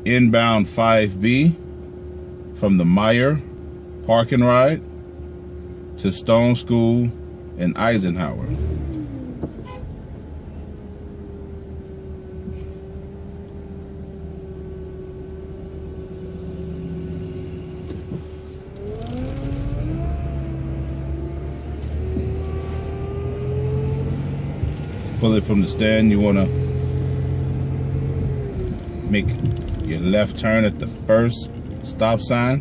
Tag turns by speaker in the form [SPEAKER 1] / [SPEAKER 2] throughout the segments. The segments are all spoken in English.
[SPEAKER 1] inbound 5B from the Meijer park and ride to Stone School and Eisenhower. Pull it from the stand. You want to make your left turn at the first stop sign.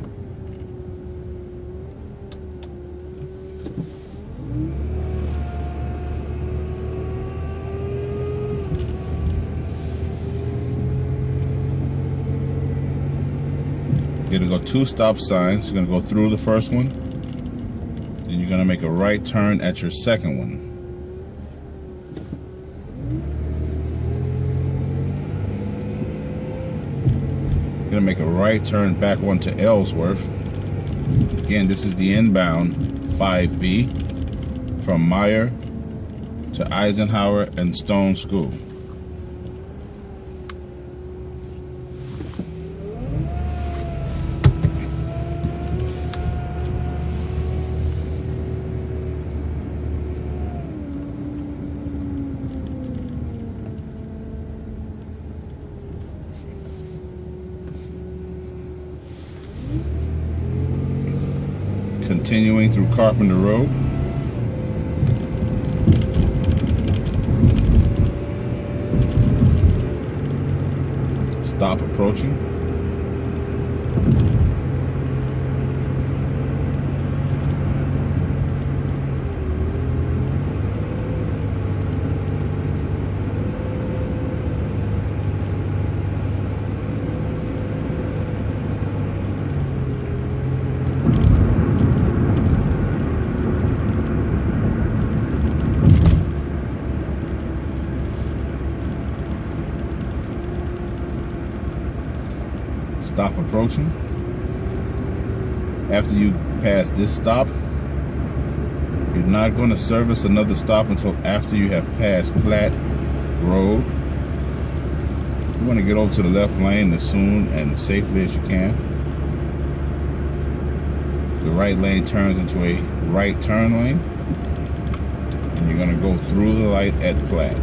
[SPEAKER 1] You're going to go 2 stop signs. You're going to go through the first one. Then you're going to make a right turn at your second one. You're going to make a right turn back onto Ellsworth. Again, this is the inbound 5B from Meijer to Eisenhower and Stone School. Continuing through Carpenter Road. Stop approaching. Stop approaching. After you pass this stop, you're not going to service another stop until after you have passed Platt Road. You want to get over to the left lane as soon and safely as you can. The right lane turns into a right turn lane, and you're going to go through the light at Platt.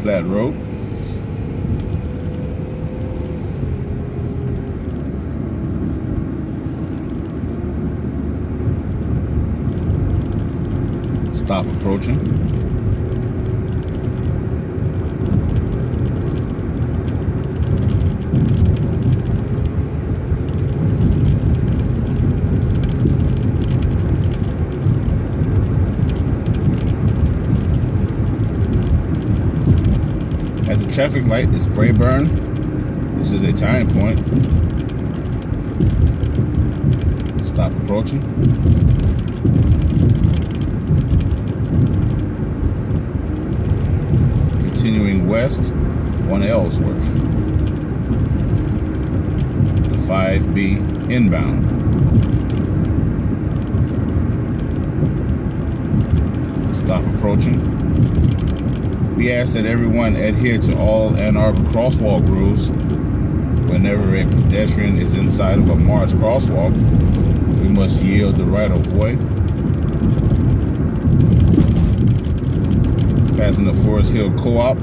[SPEAKER 1] Platt Road. Stop approaching. At the traffic light is Brayburn. This is a tying point. Stop approaching. Continuing west on Ellsworth. The 5B inbound. Stop approaching. We ask that everyone adhere to all Ann Arbor crosswalk rules. Whenever a pedestrian is inside of a marked crosswalk, we must yield the right of way. Passing the Forest Hill Co-op,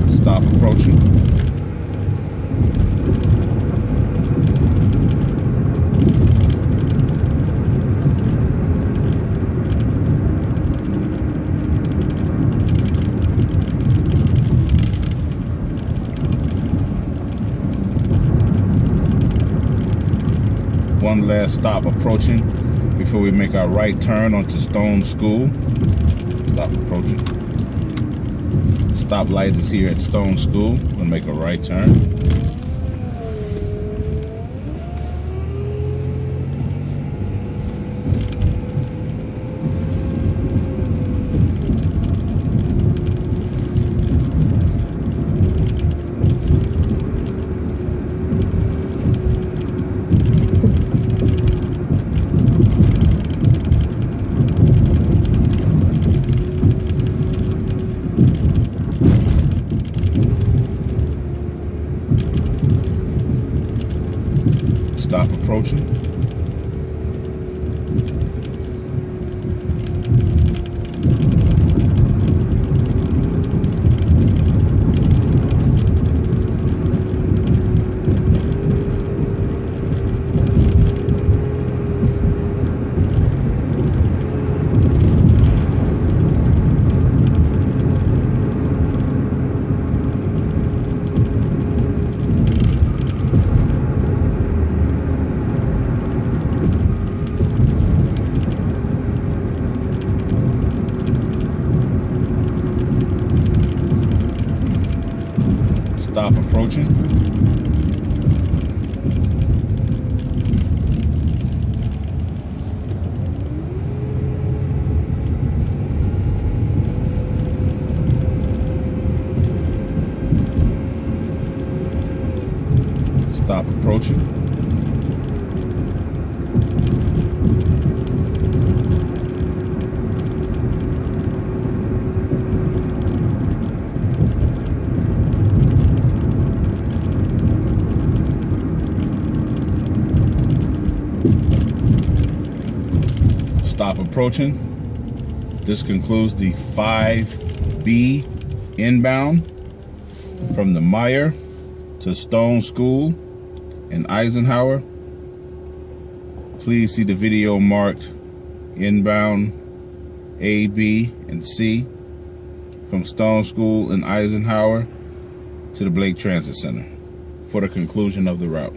[SPEAKER 1] stop approaching. One last stop approaching before we make our right turn onto Stone School. Stop approaching. Stoplight is here at Stone School. We're gonna make a right turn. Stop approaching. Stop approaching. Stop approaching. Stop approaching. This concludes the 5B inbound from the Meijer to Stone School in Eisenhower. Please see the video marked inbound A, B, and C from Stone School in Eisenhower to the Blake Transit Center for the conclusion of the route.